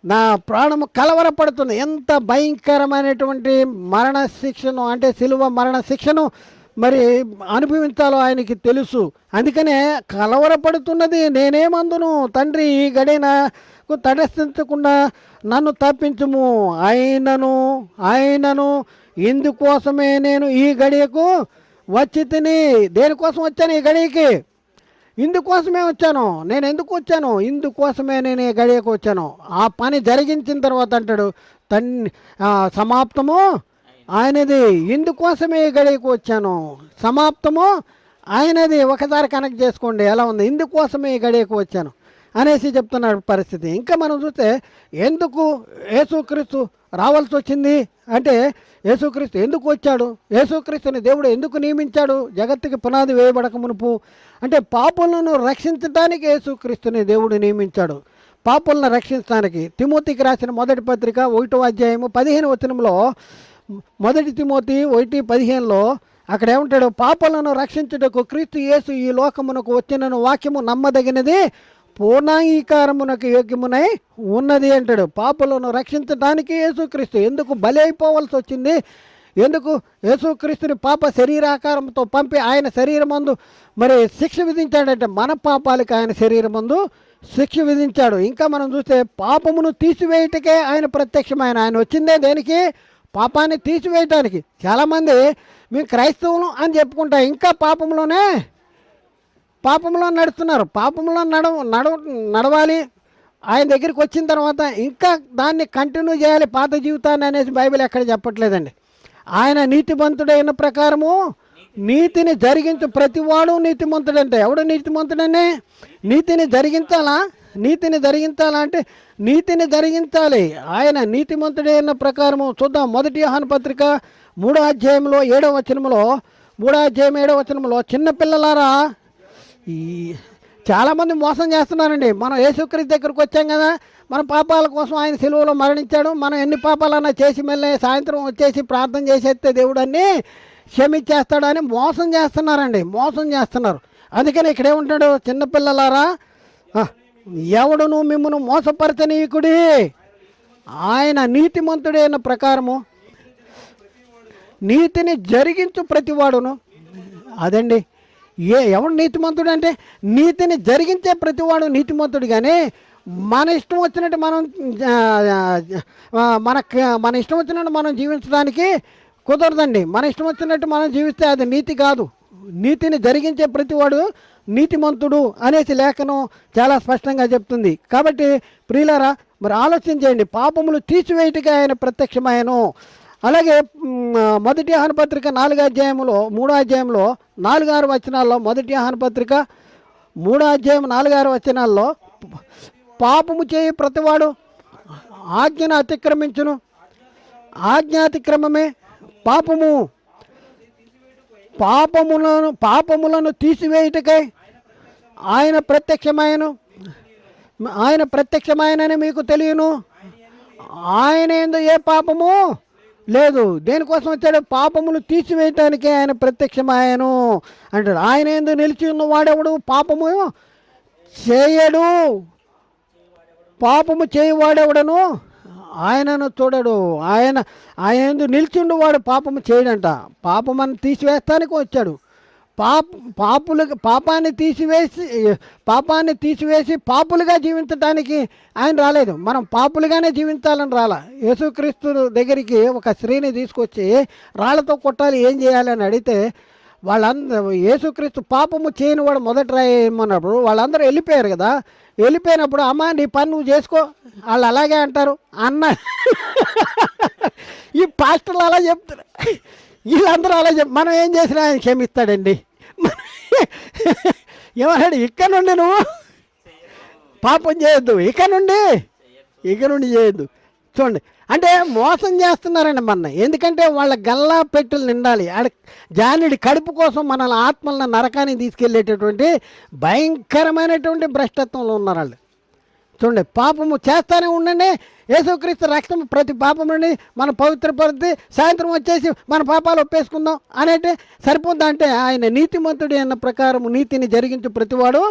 నా ప్రాణము కలవరపడుతుంది. ఎంత భయంకరమైనటువంటి మరణ శిక్షను, అంటే సిలువ మరణ శిక్షను మరి అనుభవించాలో ఆయనకి తెలుసు. అందుకనే కలవరపడుతున్నది, నేనేమందును, తండ్రి ఈ గడియ నాకు తటస్థించకుండా నన్ను తప్పించుము. ఆయనను ఇందుకోసమే నేను ఈ గడియకు వచ్చి తిని. దేనికోసం వచ్చాను ఈ గడియకి? ఇందుకోసమే వచ్చాను. నేను ఎందుకు వచ్చాను? ఇందుకోసమే నేను ఈ గడియకు వచ్చాను. ఆ పని జరిగించిన తర్వాత అంటాడు, సమాప్తము ఆయనది, ఇందుకోసమే ఈ గడియకు వచ్చాను. సమాప్తము ఆయనది. ఒకసారి కనెక్ట్ చేసుకోండి ఎలా ఉంది. ఇందుకోసమే ఈ గడియకు వచ్చాను. అనేసి చెప్తున్న పరిస్థితి. ఇంకా మనం చూస్తే ఎందుకు యేసుక్రీస్తు రావాల్సి వచ్చింది అంటే, యేసుక్రీస్తు ఎందుకు వచ్చాడు, యేసుక్రీస్తుని దేవుడు ఎందుకు నియమించాడు జగత్తుకి పునాది వేయబడక మునుపు అంటే, పాపులను రక్షించడానికి యేసుక్రీస్తుని దేవుడు నియమించాడు. పాపులను రక్షించడానికి. తిమోతికి రాసిన మొదటి పత్రిక 1వ అధ్యాయము 15వ వచనంలో, మొదటి తిమోతి 1:15లో అక్కడ ఏమంటాడు, పాపులను రక్షించుటకు క్రీస్తు యేసు ఈ లోకమునకు వచ్చిన వాక్యము నమ్మదగినది, పూర్ణాంగీకారమునకు యోగ్యమునై ఉన్నది అంటాడు. పాపులను రక్షించడానికి యేసుక్రీస్తు ఎందుకు బలి అయిపోవాల్సి వచ్చింది, ఎందుకు యేసుక్రీస్తుని పాప శరీరాకారంతో పంపి ఆయన శరీరమందు మరి శిక్ష విధించాడంటే, మన పాపాలకి ఆయన శరీరమందు శిక్ష విధించాడు. ఇంకా మనం చూస్తే పాపమును తీసివేయటకే ఆయన ప్రత్యక్షమైన. ఆయన వచ్చిందే దేనికి, పాపాన్ని తీసివేయటానికి. చాలామంది మేము క్రైస్తవులు అని చెప్పుకుంటా ఇంకా పాపంలో నడుస్తున్నారు. పాపంలో నడవాలి. ఆయన దగ్గరికి వచ్చిన తర్వాత ఇంకా దాన్ని కంటిన్యూ చేయాలి పాత జీవితాన్ని అనేసి బైబిల్ ఎక్కడ చెప్పట్లేదండి. ఆయన నీతిమంతుడైన ప్రకారము నీతిని జరిగించు ప్రతివాడు నీతిమంతుడంటే. ఎవడు నీతిమంతుడనే? నీతిని జరిగించాలా అంటే నీతిని జరిగించాలి. ఆయన నీతిమంతుడైన ప్రకారము. చూద్దాం, 1 యోహాను పత్రిక 3వ అధ్యాయంలో 7వ వచనంలో, చిన్నపిల్లలారా, ఈ చాలామంది మోసం చేస్తున్నారండి. మనం యేసుక్రీస్తు దగ్గరికి వచ్చాం కదా, మన పాపాల కోసం ఆయన సిలువలో మరణించాడు, మనం ఎన్ని పాపాలన్నా చేసి మళ్ళీ సాయంత్రం వచ్చేసి ప్రార్థన చేసేస్తే దేవుడు అన్నీ క్షమించేస్తాడని మోసం చేస్తున్నారు. అందుకని ఇక్కడ ఏముంటాడు, చిన్నపిల్లలారా ఎవడును మిమ్మను మోసపరచనీయకుడి, ఆయన నీతిమంతుడైన ప్రకారము నీతిని జరిగించు ప్రతివాడును. అదండి, ఎవడు నీతిమంతుడు అంటే నీతిని జరిగించే ప్రతివాడు నీతిమంతుడు. కానీ మన ఇష్టం వచ్చినట్టు మన ఇష్టం వచ్చినట్టు మనం జీవించడానికి కుదరదండి. మన ఇష్టం వచ్చినట్టు మనం జీవిస్తే అది నీతి కాదు. నీతిని జరిగించే ప్రతివాడు నీతిమంతుడు అనేసి లేఖనం చాలా స్పష్టంగా చెప్తుంది. కాబట్టి ప్రియులారా, మరి ఆలోచన చేయండి. పాపములు తీసివేయటగా ఆయన ప్రత్యక్షమాయను. అలాగే 1 యోహాను పత్రిక 3వ అధ్యాయంలో 4-6 వచనాల్లో, 1 యోహాను పత్రిక 3వ అధ్యాయం 4-6 వచనాల్లో, పాపము చేయి ప్రతివాడు ఆజ్ఞను అతిక్రమించును, ఆజ్ఞాతిక్రమమే పాపములను తీసివేయుటకై ఆయన ప్రత్యక్షమాయనని మీకు తెలియను. ఆయన యందు ఏ పాపము లేదు. దేనికోసం వచ్చాడు? పాపములు తీసివేయటానికి ఆయన ప్రత్యక్షమాయను అంటాడు. ఆయన యందు నిలిచి ఉన్న వాడెవడు పాపము చేయడు, పాపము చేయవాడెవడను ఆయనను చూడడు. ఆయన యందు నిలిచిండు వాడు పాపము చేయడంట. పాపమని తీసివేస్తానికి వచ్చాడు. పాపాన్ని తీసివేసి పాపులుగా జీవించడానికి ఆయన రాలేదు. మనం పాపులుగానే జీవించాలని రాలా. యేసుక్రీస్తు దగ్గరికి ఒక స్త్రీని తీసుకొచ్చి రాళ్లతో కొట్టాలి, ఏం చేయాలి అని అడిగితే వాళ్ళందరూ, యేసుక్రీస్తు పాపము చేయని వాడు మొదట రాయమన్నప్పుడు వాళ్ళందరూ వెళ్ళిపోయారు కదా. వెళ్ళిపోయినప్పుడు, అమ్మ నీ పని నువ్వు చేసుకో, వాళ్ళు అలాగే అంటారు అన్న. ఈ పాస్టర్లు అలా చెప్తారు, వీళ్ళందరూ అలా మనం ఏం చేసినా ఆయన క్షమిస్తాడండి. ఏమన్నాడు? ఇక్కడ నుండి నువ్వు పాపం చేయొద్దు, ఇక నుండి చేయొద్దు. చూడండి, అంటే మోసం చేస్తున్నారండి మన. ఎందుకంటే వాళ్ళ గల్లా పెట్టులు నిండాలి. జానుడి కడుపు కోసం మనల్ని ఆత్మలను నరకానికి తీసుకెళ్ళేటటువంటి భయంకరమైనటువంటి భ్రష్టత్వంలో ఉన్నారు వాళ్ళు. చూడండి, పాపము చేస్తానే ఉండండి, యేసుక్రీస్తు రక్తం ప్రతి పాపం నుండి మన పవిత్రపరిచి సాయంత్రం వచ్చేసి మన పాపాలు ఒప్పేసుకుందాం అనేటే సరిపోద్దా? అంటే ఆయన నీతిమంతుడు అన్న ప్రకారం నీతిని జరిగించు ప్రతివాడు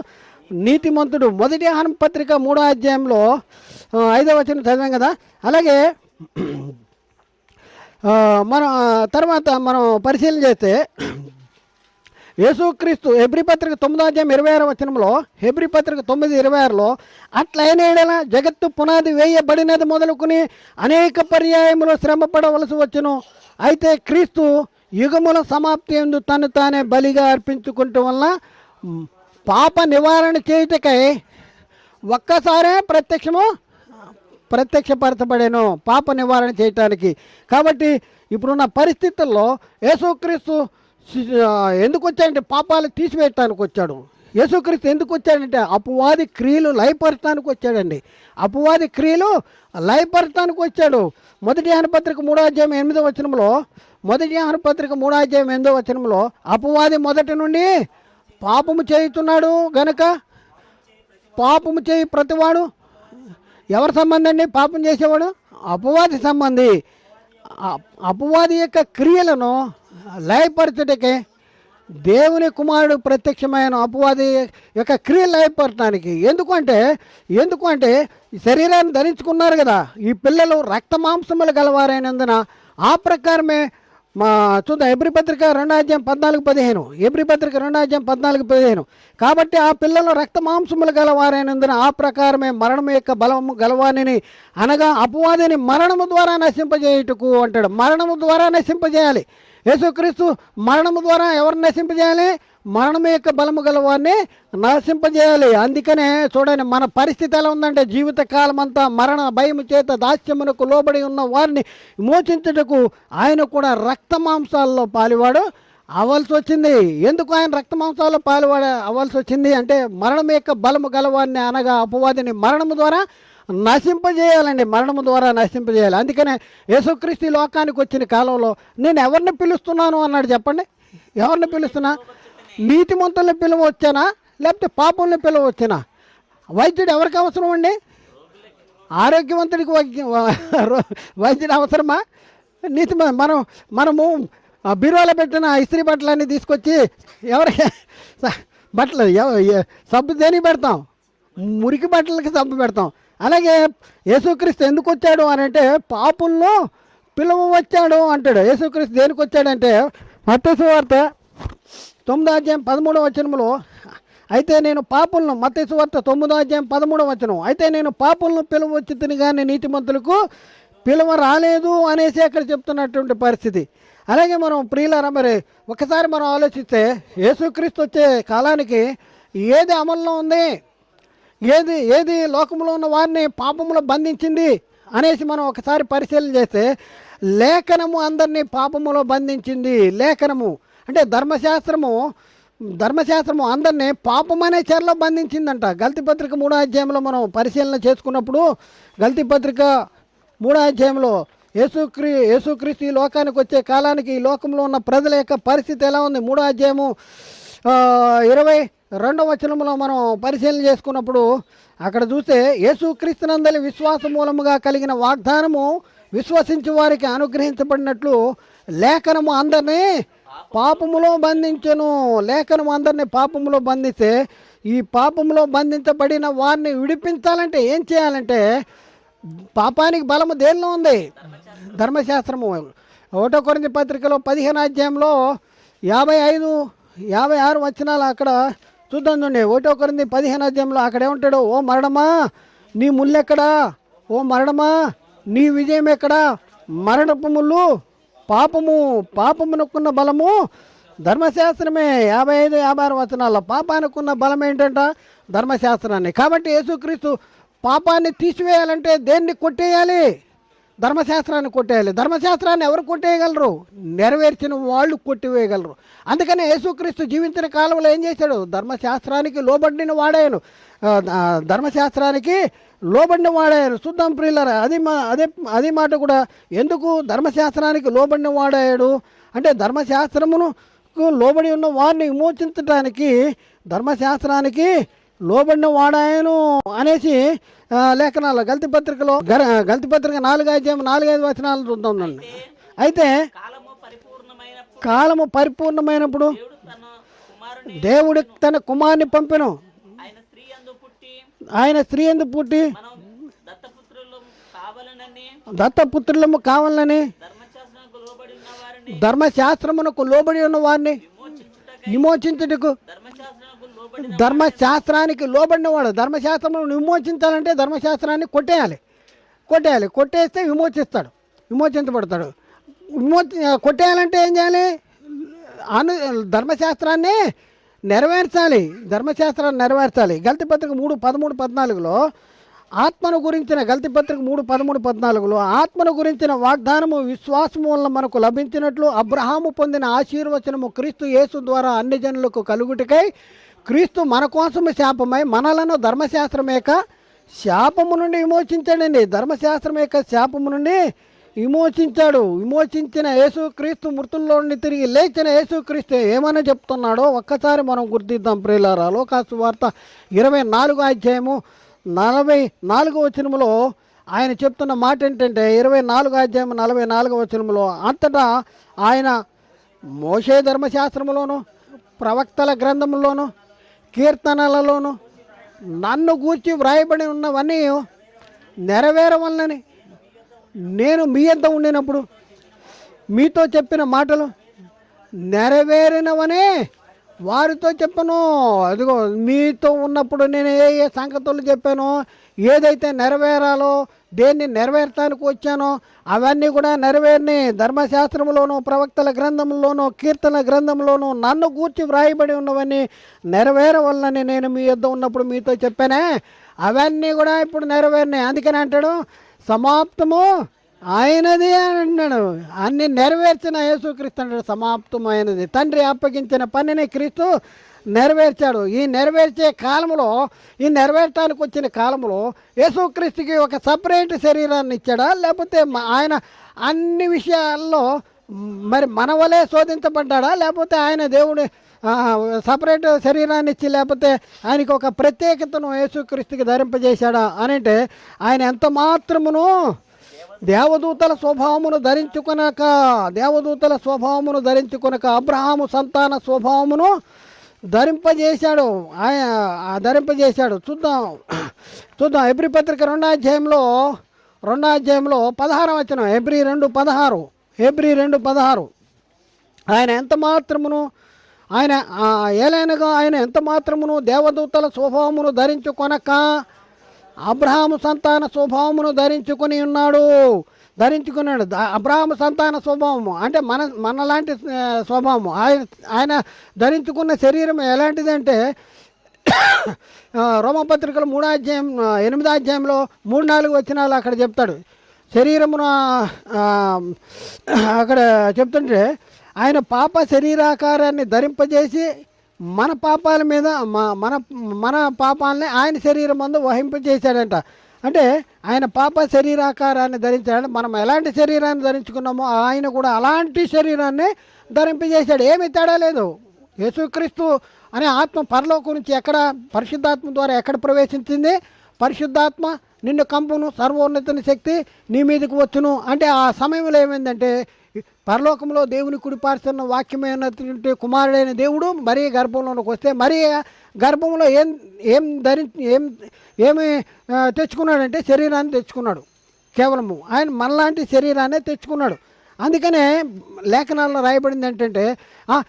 నీతిమంతుడు. 1 యోహాను పత్రిక 3వ అధ్యాయంలో 5వ వచనం చదివాం కదా. అలాగే తర్వాత మనం పరిశీలన చేస్తే యేసుక్రీస్తు హెబ్రీ పత్రిక 9వ అధ్యాయం 26వ వచనంలో, హెబ్రీ పత్రిక 9:26లో, అట్లైన ఎడల జగత్తు పునాది వేయబడినది మొదలుకొని అనేక పర్యాయములు శ్రమ పడవలసి వచ్చును. అయితే క్రీస్తు యుగముల సమాప్తి యందు తను తానే బలిగా అర్పించుకుంటూ వల్ల పాప నివారణ చేయుటకై ఒక్కసారే ప్రత్యక్షపరచబడేను, పాప నివారణ చేయటానికి. కాబట్టి ఇప్పుడున్న పరిస్థితుల్లో యేసుక్రీస్తు ఎందుకు వచ్చాడంటే పాపాలు తీసివేయటానికి వచ్చాడు. యేసుక్రీస్తు ఎందుకు వచ్చాడంటే అపవాది క్రియలు లయపరచడానికి వచ్చాడండి. అపవాది క్రియలు లయపరచడానికి వచ్చాడు. మొదటి యోహాను పత్రిక 3:8 మొదటి యోహాను పత్రిక 3:8 అపవాది మొదటి నుండి పాపము చేయుతున్నాడు గనుక పాపము చేయి ప్రతివాడు ఎవరి సంబంధం అండి? పాపం చేసేవాడు అపవాది సంబంధి. అపవాది యొక్క క్రియలను లయపరచుటకే దేవుని కుమారుడు ప్రత్యక్షమైన అపవాది యొక్క క్రియలు లయపరచడానికి. ఎందుకంటే శరీరాన్ని ధరించుకున్నారు కదా ఈ పిల్లలు, రక్త మాంసములు గలవారైనందున ఆ ప్రకారమే చూద్దాం ఎబ్రీ పత్రిక 2:14-15 ఎబ్రీ పత్రిక 2:14-15 కాబట్టి ఆ పిల్లలు రక్త మాంసములు గలవారైనందున ఆ ప్రకారమే మరణం యొక్క బలము గలవానిని అనగా అపవాదిని మరణము ద్వారా నశింపజేయుటకు అంటాడు. మరణము ద్వారా నశింపజేయాలి. యేసుక్రీస్తు మరణము ద్వారా ఎవరిని నశింపజేయాలి? మరణం యొక్క బలము గలవాన్ని నశింపజేయాలి. అందుకనే చూడండి మన పరిస్థితి ఎలా ఉందంటే జీవితకాలం అంతా మరణ భయము చేత దాస్యమునకు లోబడి ఉన్న వారిని విమోచించుటకు ఆయన కూడా రక్త మాంసాల్లో పాలివాడు అవ్వాల్సి వచ్చింది. ఎందుకు ఆయన రక్త మాంసాల్లో పాలివాడు అవ్వాల్సి వచ్చింది అంటే మరణం యొక్క బలము గలవాన్ని అనగా అపవాదిని మరణము ద్వారా నశింపజేయాలండి. మరణము ద్వారా నశింపజేయాలి. అందుకనే యేసుక్రీస్తు లోకానికి వచ్చిన కాలంలో నేను ఎవరిని పిలుస్తున్నాను అన్నాడు. చెప్పండి, ఎవరిని పిలుస్తున్నా? నీతిమంతుల్ని పిలువ వచ్చానా లేకపోతే పాపుల్ని పిలువ వచ్చానా? వైద్యుడు ఎవరికి అవసరం అండి? ఆరోగ్యవంతుడికి వైద్యుడు అవసరమా? మనము బీరువాలో పెట్టిన ఇస్త్రీ బట్టలన్నీ తీసుకొచ్చి ఎవరికి బట్టలు సబ్బు దేనికి పెడతాం? మురికి బట్టలకి సబ్బు పెడతాం. అలాగే యేసుక్రీస్తు ఎందుకు వచ్చాడు అని అంటే పాపుల్లో పిలువ వచ్చాడు అంటాడు. యేసుక్రీస్తు దేనికి వచ్చాడంటే మత్తయి సువార్త 9:13 అయితే నేను పాపులను మత్తయి సువార్త 9:13 అయితే నేను పాపులను పిలువ వచ్చి తిని కానీ నీతిమంతులకు పిలువ రాలేదు అనేసి అక్కడ చెప్తున్నటువంటి పరిస్థితి. అలాగే మనం ప్రియులారా మరి ఒకసారి మనం ఆలోచిస్తే యేసుక్రీస్తు వచ్చే కాలానికి ఏది అమల్లో ఉంది, ఏది లోకంలో ఉన్న వారిని పాపములో బంధించింది అనేసి మనం ఒకసారి పరిశీలన చేస్తే లేఖనము అందరినీ పాపములో బంధించింది. లేఖనము అంటే ధర్మశాస్త్రము అందరినీ పాపమనే చెరలో బంధించిందంట. గల్తీ పత్రిక 3:3 మనం పరిశీలన చేసుకున్నప్పుడు గల్తీ పత్రిక 3:3 యేసుక్రీస్తు ఈ లోకానికి వచ్చే కాలానికి ఈ లోకంలో ఉన్న ప్రజల యొక్క పరిస్థితి ఎలా ఉంది? 3:22 మనం పరిశీలన చేసుకున్నప్పుడు అక్కడ చూస్తే యేసుక్రీస్తునందలి విశ్వాస మూలముగా కలిగిన వాగ్దానము విశ్వసించి వారికి అనుగ్రహించబడినట్లు లేఖనము అందరినీ పాపములో బంధించను. లేఖనము అందరినీ పాపములో బంధిస్తే ఈ పాపములో బంధించబడిన వారిని విడిపించాలంటే ఏం చేయాలంటే పాపానికి బలము దేనిలో ఉంది? ధర్మశాస్త్రము. 1 కొరింథీ పత్రికలో 15 55-56 వచనాలు అక్కడ చూద్దాం చూడండి. 1 కొరింథీ 15 అక్కడ ఏమంటాడు? ఓ మరణమా నీ ముల్లెక్కడా? ఓ మరణమా నీ విజయం ఎక్కడా? మరణపు ముళ్ళు పాపమునకున్న బలము ధర్మశాస్త్రమే. 55-56 వచనాల్లో పాపానికున్న బలం ఏంటంట? ధర్మశాస్త్రాన్ని. కాబట్టి యేసుక్రీస్తు పాపాన్ని తీసివేయాలంటే దేన్ని కొట్టేయాలి? ధర్మశాస్త్రాన్ని కొట్టేయాలి. ధర్మశాస్త్రాన్ని ఎవరు కొట్టేయగలరు? నెరవేర్చిన వాళ్ళు కొట్టివేయగలరు. అందుకని యేసుక్రీస్తు జీవించిన కాలంలో ఏం చేశాడు? ధర్మశాస్త్రానికి లోబడిన వాడాయను. ధర్మశాస్త్రానికి లోబడిన వాడాయను. చూద్దాం ప్రియులారా, అదే మాట కూడా ఎందుకు ధర్మశాస్త్రానికి లోబడిన వాడాడు అంటే ధర్మశాస్త్రమును లోబడి ఉన్న వారిని విమోచించడానికి ధర్మశాస్త్రానికి లోబడిన వాడాయను అనేసి లేఖనాలు గల్తీ పత్రిక 4:4-5 వచనాలు చూద్దాం. అయితే కాలము పరిపూర్ణమైనప్పుడు దేవుడు తన కుమారుని పంపెను. ఆయన స్త్రీ యందు పుట్టి దత్తపుత్రులము కావాలని ధర్మశాస్త్రమునకు లోబడి ఉన్న వారిని విమోచించుటకు ధర్మశాస్త్రానికి లోబడినవాడు. ధర్మశాస్త్రమును విమోచించాలంటే ధర్మశాస్త్రాన్ని కొట్టేస్తే విమోచించబడతాడు. కొట్టేయాలంటే ఏం చేయాలి? ధర్మశాస్త్రాన్ని నెరవేర్చాలి. గల్తీ పత్రిక 3:13-14 ఆత్మను గురించిన గల్తీ పత్రిక 3:13-14 ఆత్మను గురించిన వాగ్దానము విశ్వాసము వలన మనకు లభించినట్లు అబ్రహాము పొందిన ఆశీర్వచనము క్రీస్తు యేసు ద్వారా అన్ని జనులకు కలుగుటకై క్రీస్తు మన కోసము శాపమై మనలను ధర్మశాస్త్రం యొక్క శాపము నుండి విమోచించాడండి. ధర్మశాస్త్రం యొక్క శాపము నుండి విమోచించిన యేసుక్రీస్తు, మృతుల్లో నుండి తిరిగి లేచిన యేసుక్రీస్తు ఏమని చెప్తున్నాడో ఒక్కసారి మనం గుర్తిద్దాం ప్రియులారా. లోకాసు సువార్త 24వ అధ్యాయము 44వ వచనములో ఆయన చెప్తున్న మాట ఏంటంటే, 24వ అధ్యాయం 44వ వచనములో, అంతటా ఆయన మోషే ధర్మశాస్త్రములోను ప్రవక్తల గ్రంథములోను కీర్తనలలోను నన్ను గూర్చి వ్రాయబడి ఉన్నవన్నీ నెరవేరవలనని నేను మీ యొద్ద ఉండినప్పుడు మీతో చెప్పిన మాటలు నెరవేరినవనే వారితో చెప్పను. అదిగో మీతో ఉన్నప్పుడు నేను ఏ ఏ సంగతులు చెప్పానో, ఏదైతే నెరవేరాలో, దేన్ని నెరవేర్తానికి వచ్చానో అవన్నీ కూడా నెరవేరినాయి. ధర్మశాస్త్రంలోనూ ప్రవక్తల గ్రంథంలోనూ కీర్తన గ్రంథంలోనూ నన్ను గూర్చి వ్రాయబడి ఉన్నవన్నీ నెరవేరవలనని నేను మీ యొద్ద ఉన్నప్పుడు మీతో చెప్పానే, అవన్నీ కూడా ఇప్పుడు నెరవేరినాయి. అందుకని అంటాడు సమాప్తము ఆయనది అని అంటున్నాడు. అన్ని నెరవేర్చిన యేసుక్రీస్తు అంటాడు సమాప్తమైనది. తండ్రి అప్పగించిన పనిని క్రీస్తు నెరవేర్చాడు. ఈ నెరవేర్చే కాలంలో, ఈ నెరవేర్చడానికి వచ్చిన కాలంలో యేసుక్రీస్తుకి ఒక సపరేట్ శరీరాన్ని ఇచ్చాడా, లేకపోతే ఆయన అన్ని విషయాల్లో మరి మన వలే శోధించబడ్డా, లేకపోతే ఆయన దేవుడు సపరేట్ శరీరాన్ని ఇచ్చి లేకపోతే ఆయనకి ఒక ప్రత్యేకతను యేసుక్రీస్తుకి ధరింపజేశాడా అని అంటే, ఆయన ఎంత మాత్రమును దేవదూతల స్వభావమును ధరించుకొనక అబ్రహాము సంతాన స్వభావమును ధరింపజేశాడు. చూద్దాం హెబ్రీ పత్రిక 2వ అధ్యాయంలో 16వ వచనం. హెబ్రీ 2:16 ఆయన ఎంత మాత్రమును ఆయన ఎంత మాత్రమును దేవదూతల స్వభావమును ధరించుకొనక అబ్రహాము సంతాన స్వభావమును ధరించుకున్నాడు. అబ్రహాము సంతాన స్వభావము అంటే మనలాంటి స్వభావము. ఆయన ధరించుకున్న శరీరం ఎలాంటిదంటే రోమపత్రికలు 3వ అధ్యాయం 8వ అధ్యాయంలో 3-4 వచనాలు అక్కడ చెప్తాడు. శరీరమును అక్కడ చెప్తుంటే ఆయన పాప శరీరాకారాన్ని ధరింపజేసి మన పాపాల మీద మన పాపాలని ఆయన శరీరం ముందు వహింపజేశాడంట. అంటే ఆయన పాప శరీరాకారాన్ని ధరించాడు. మనం ఎలాంటి శరీరాన్ని ధరించుకున్నామో ఆయన కూడా అలాంటి శరీరాన్ని ధరింపజేశాడు. ఏమి తేడా లేదు. యేసుక్రీస్తు అనే ఆత్మ పరలోకం నుంచి పరిశుద్ధాత్మ ద్వారా ఎక్కడ ప్రవేశించింది? పరిశుద్ధాత్మ నిన్ను కంపును, సర్వోన్నతుని శక్తి నీ మీదకి వచ్చును అంటే ఆ సమయంలో ఏమైందంటే పరలోకంలో దేవుని కుడిపార్చున్న వాక్యమైనటువంటి కుమారుడైన దేవుడు మరియ గర్భంలోకి వస్తే మరియ గర్భంలో ఏమి తెచ్చుకున్నాడంటే శరీరాన్ని తెచ్చుకున్నాడు. కేవలము ఆయన మనలాంటి శరీరాన్ని తెచ్చుకున్నాడు. అందుకనే లేఖనాల్లో రాయబడింది ఏంటంటే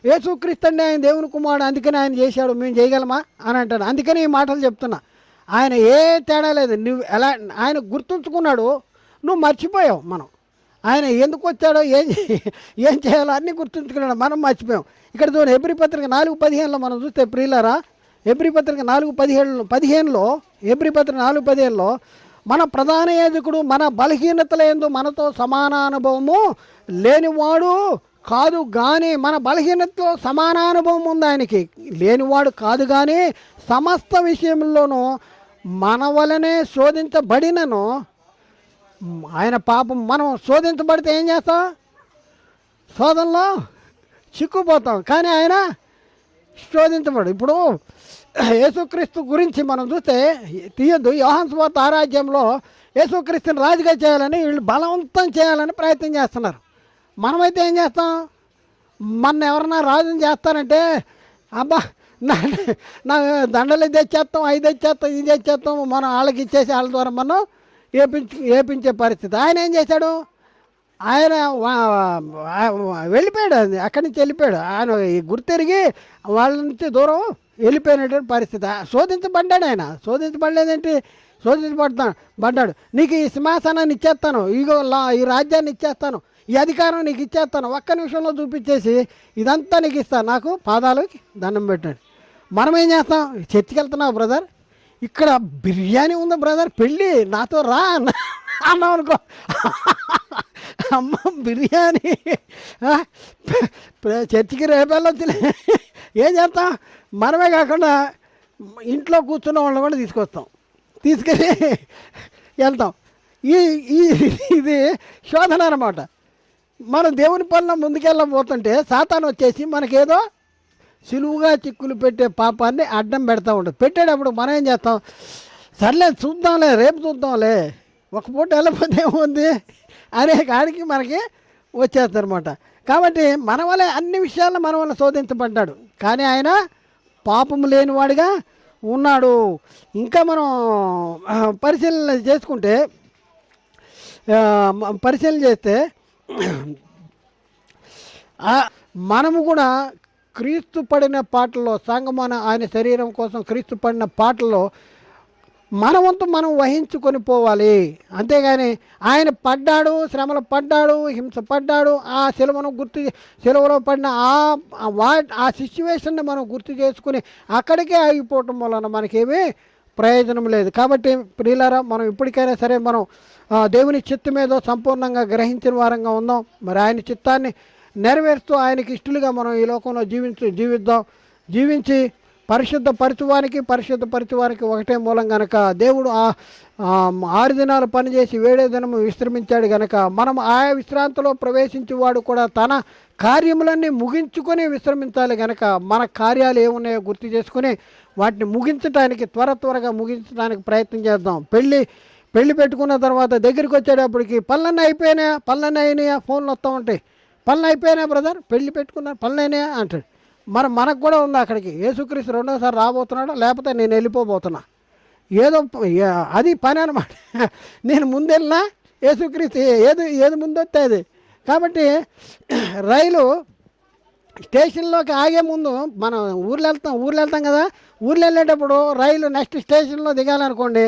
యేసుక్రీస్తు అండి ఆయన దేవుని కుమారుడు, అందుకని ఆయన చేశాడు, మేము చేయగలమా అని అంటాడు. అందుకని ఈ మాటలు చెప్తున్నా. ఆయన ఏ తేడా లేదు. నువ్వు ఎలా ఆయన గుర్తుంచుకున్నాడు, నువ్వు మర్చిపోయావు. మనం ఆయన ఎందుకు వచ్చాడో ఏం చేయాలో అన్నీ గుర్తుంచుకున్నాడు, మనం మర్చిపోయాం. ఇక్కడ చూడండి హెబ్రీ పత్రిక 4:15 మనం చూస్తే ప్రియులారా, హెబ్రీ పత్రిక 4:15 మన ప్రధాన యాజకుడు మన బలహీనతల యందు మనతో సమానానుభవము లేనివాడు కాదు కానీ, మన బలహీనతలో సమానానుభవం ఉంది ఆయనకి. లేనివాడు కాదు కానీ సమస్త విషయంలోనూ మన వలనే శోధించబడినను ఆయన పాపం. మనం శోధించబడితే ఏం చేస్తాం? శోధనలో చిక్కుపోతాం. కానీ ఆయన శోధించబడు. ఇప్పుడు యేసుక్రీస్తు గురించి మనం చూస్తే తీయద్దు. యోహాను సువార్త 6వ అధ్యాయంలో యేసుక్రీస్తుని రాజుగా చేయాలని వీళ్ళు బలవంతం చేయాలని ప్రయత్నం చేస్తున్నారు. మనమైతే ఏం చేస్తాం? మన ఎవరన్నా రాజుని చేస్తారంటే అబ్బా నా దండలు తెచ్చేస్తాం, అవి తెచ్చేస్తాం, ఇది తెచ్చేస్తాం, మనం వాళ్ళకి ఇచ్చేసి వాళ్ళ ద్వారా మనం ఏపించే పరిస్థితి. ఆయన ఏం చేశాడు? ఆయన వెళ్ళిపోయాడు. అక్కడి నుంచి వెళ్ళిపోయాడు. ఆయన గుర్తెరిగి వాళ్ళ నుంచి దూరం వెళ్ళిపోయినటువంటి పరిస్థితి. శోధించబడ్డాడు ఆయన. శోధించబడలేదేంటి? శోధించబడ్డాడు. నీకు ఈ సింహాసనాన్ని ఇచ్చేస్తాను, ఇగో ఈ రాజ్యాన్ని ఇచ్చేస్తాను, ఈ అధికారం నీకు ఇచ్చేస్తాను, ఒక్క నిమిషంలో చూపించేసి ఇదంతా నీకు ఇస్తాను, నాకు పాదాలకి దండం పెట్టాడు. మనం ఏం చేస్తాం? చర్చికి వెళ్తున్నావు బ్రదర్, ఇక్కడ బిర్యానీ ఉంది బ్రదర్, పెళ్ళి నాతో రా అన్నాం అనుకో, అమ్మ బిర్యానీ చర్చికి రేపెళ్ళొచ్చులే, ఏం చేస్తాం? మనమే కాకుండా ఇంట్లో కూర్చున్న వాళ్ళని కూడా తీసుకొస్తాం, తీసుకెళ్ళి వెళ్తాం. ఈ ఈ ఇది శోధన అన్నమాట. మనం దేవుని పనుల ముందుకెళ్ళబోతుంటే సాతాను వచ్చేసి మనకేదో సులువుగా చిక్కులు పెట్టే పాపాన్ని అడ్డం పెడతా ఉంటుంది. పెట్టేటప్పుడు మనం ఏం చేస్తాం? సర్లే చూద్దాంలే, రేపు చూద్దాంలే, ఒక పూట వెళ్ళకపోతే ఏముంది అనే కాడికి మనకి వచ్చేస్తారనమాట. కాబట్టి మన వల్ల అన్ని విషయాల్లో మన వల్ల శోధించబడ్డాడు, కానీ ఆయన పాపము లేనివాడిగా ఉన్నాడు. ఇంకా మనం పరిశీలన చేసుకుంటే, పరిశీలన చేస్తే మనము కూడా క్రీస్తు పడిన పాటల్లో, సంగమాన ఆయన శరీరం కోసం క్రీస్తు పడిన పాటల్లో మన వంతు మనం వహించుకొని పోవాలి. అంతేగాని ఆయన పడ్డాడు, శ్రమలు పడ్డాడు, హింస పడ్డాడు, ఆ సెలవులో పడిన ఆ సిచ్యువేషన్ని మనం గుర్తు చేసుకుని అక్కడికే ఆగిపోవటం వలన మనకేమీ ప్రయోజనం లేదు. కాబట్టి ప్రియులారా, మనం ఇప్పటికైనా సరే మనం దేవుని చిత్తం ఏదో సంపూర్ణంగా గ్రహించిన వారంగా ఉందాం. మరి ఆయన చిత్తాన్ని నెరవేరుస్తూ ఆయనకి ఇష్టలుగా మనం ఈ లోకంలో జీవిద్దాం. జీవించి పరిశుద్ధపరచువానికి ఒకటే మూలం గనక దేవుడు 6 దినాలు పనిచేసి 7వ దినము విశ్రమించాడు గనక మనం ఆయా విశ్రాంతిలో ప్రవేశించేవాడు కూడా తన కార్యములన్నీ ముగించుకొని విశ్రమించాలి. గనక మన కార్యాలు ఏమున్నాయో గుర్తు చేసుకుని వాటిని ముగించడానికి త్వరగా ముగించడానికి ప్రయత్నం చేద్దాం. పెళ్ళి పెట్టుకున్న తర్వాత దగ్గరికి వచ్చేటప్పటికి పనులన్నీ అయినాయా, ఫోన్లు వస్తూ ఉంటాయి. పనులు అయిపోయినాయి బ్రదర్, పెళ్ళి పెట్టుకున్నారు, పనులు అయినాయా అంటాడు. మనకు కూడా ఉంది అక్కడికి. యేసుక్రీస్తు 2వసారి రాబోతున్నాడు, లేకపోతే నేను వెళ్ళిపోబోతున్నా, ఏదో అది పని అనమాట. నేను ముందెళ్ళినా యేసుక్రీస్తు ఏది ముందొస్తే అది. కాబట్టి రైలు స్టేషన్లోకి ఆగే ముందు మనం ఊర్లో వెళ్తాం కదా. ఊర్లో వెళ్ళేటప్పుడు రైలు నెక్స్ట్ స్టేషన్లో దిగాలనుకోండి.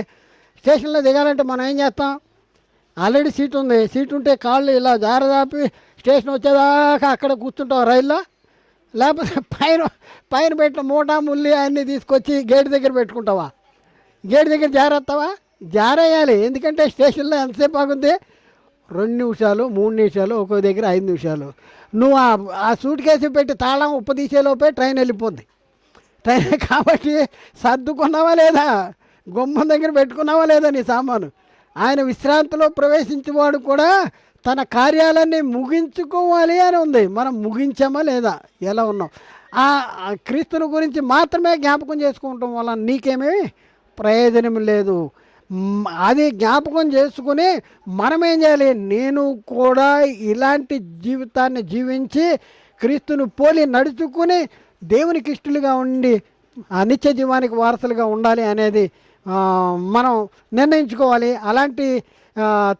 స్టేషన్లో దిగాలంటే మనం ఏం చేస్తాం? ఆల్రెడీ సీట్ ఉంది, సీట్ ఉంటే కాళ్ళు ఇలా జారదాపి స్టేషన్ వచ్చేదాకా అక్కడ కూర్చుంటాం రైల్లో. లేకపోతే పైన పెట్టిన మూటా ముల్లి అన్నీ తీసుకొచ్చి గేట్ దగ్గర పెట్టుకుంటావా? గేట్ దగ్గర జారేస్తావా? జారేయాలి. ఎందుకంటే స్టేషన్లో ఎంతసేపు ఆగుంది? 2 నిమిషాలు, 3 నిమిషాలు, ఒక్కో దగ్గర 5 నిమిషాలు. నువ్వు ఆ సూట్ కేసు పెట్టి తాళం ఉప్పదీసేలోపే ట్రైన్ వెళ్ళిపోద్ది. ట్రైన్ కాబట్టి సర్దుకున్నావా లేదా? గుమ్మం దగ్గర పెట్టుకున్నావా లేదా నీ సామాను? ఆయన విశ్రాంతిలో ప్రవేశించేవాడు కూడా తన కార్యాలన్నీ ముగించుకోవాలి అని ఉంది. మనం ముగించామా లేదా? ఎలా ఉన్నాం? ఆ క్రీస్తుని గురించి మాత్రమే జ్ఞాపకం చేసుకుంటాం వల్ల నీకేమీ ప్రయోజనం లేదు. అది జ్ఞాపకం చేసుకుని మనం ఏం చేయాలి? నేను కూడా ఇలాంటి జీవితాన్ని జీవించి క్రీస్తుని పోలి నడుచుకుని దేవునికి ఇష్టలుగా ఉండి నిత్య జీవానికి వారసులుగా ఉండాలి అనేది మనం నిర్ణయించుకోవాలి. అలాంటి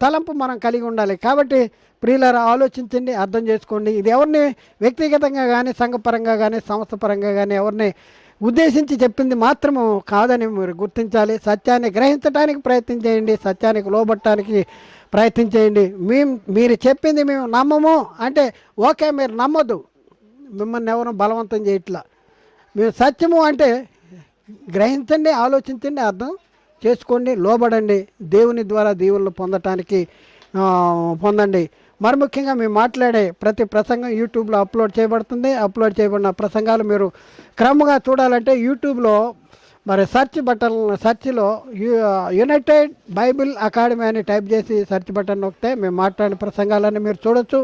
తలంపు మనం కలిగి ఉండాలి. కాబట్టి ప్రియులారా, ఆలోచించండి, అర్థం చేసుకోండి. ఇది ఎవరిని వ్యక్తిగతంగా కానీ, సంఘపరంగా కానీ, సంస్థ పరంగా కానీ ఎవరిని ఉద్దేశించి చెప్పింది మాత్రము కాదని మీరు గుర్తించాలి. సత్యాన్ని గ్రహించడానికి ప్రయత్నం చేయండి, సత్యానికి లోబట్టడానికి ప్రయత్నం చేయండి. మీరు చెప్పింది మేము నమ్మము అంటే ఓకే, మీరు నమ్మొద్దు, మిమ్మల్ని ఎవరు బలవంతం చేయట్లా. మేము సత్యము అంటే గ్రహించండి, ఆలోచించండి, అర్థం చేసుకోండి, లోబడండి. దేవుని ద్వారా దీవులను పొందండి. మరి ముఖ్యంగా మేము మాట్లాడే ప్రతి ప్రసంగం యూట్యూబ్లో అప్లోడ్ చేయబడుతుంది. అప్లోడ్ చేయబడిన ప్రసంగాలు మీరు క్రమంగా చూడాలంటే యూట్యూబ్లో మరి సెర్చ్లో యునైటెడ్ బైబిల్ అకాడమీ అని టైప్ చేసి సెర్చ్ బటన్ నొక్కితే మేము మాట్లాడిన ప్రసంగాలన్నీ మీరు చూడొచ్చు.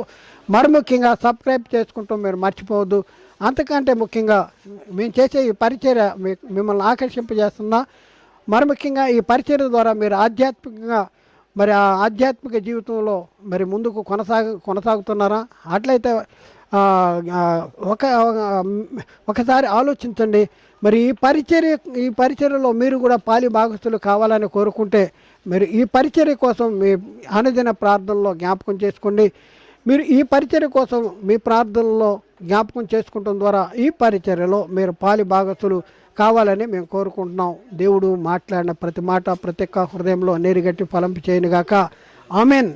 మరి ముఖ్యంగా సబ్స్క్రైబ్ చేసుకుంటూ మీరు మర్చిపోవద్దు. అంతకంటే ముఖ్యంగా మేము చేసే ఈ పరిచర్య మిమ్మల్ని ఆకర్షింపజేస్తుందా? మరి ముఖ్యంగా ఈ పరిచర్య ద్వారా మీరు ఆధ్యాత్మిక జీవితంలో మరి ముందుకు కొనసాగుతున్నారా? అట్లయితే ఒకసారి ఆలోచించండి. మరి ఈ పరిచర్యలో మీరు కూడా పాలి భాగస్తులు కావాలని కోరుకుంటే మీరు ఈ పరిచర్య కోసం మీ అనుదిన ప్రార్థనలో జ్ఞాపకం చేసుకోండి. మీరు ఈ పరిచర్య కోసం మీ ప్రార్థనలో జ్ఞాపకం చేసుకోవడం ద్వారా ఈ పరిచర్యలో మీరు పాలి భాగస్తులు కావాలని మేము కోరుకుంటున్నాం. దేవుడు మాట్లాడిన ప్రతి మాట ప్రతి ఒక్క హృదయంలో నీరుగట్టి ఫలింప చేయనుగాక. ఆమెన్.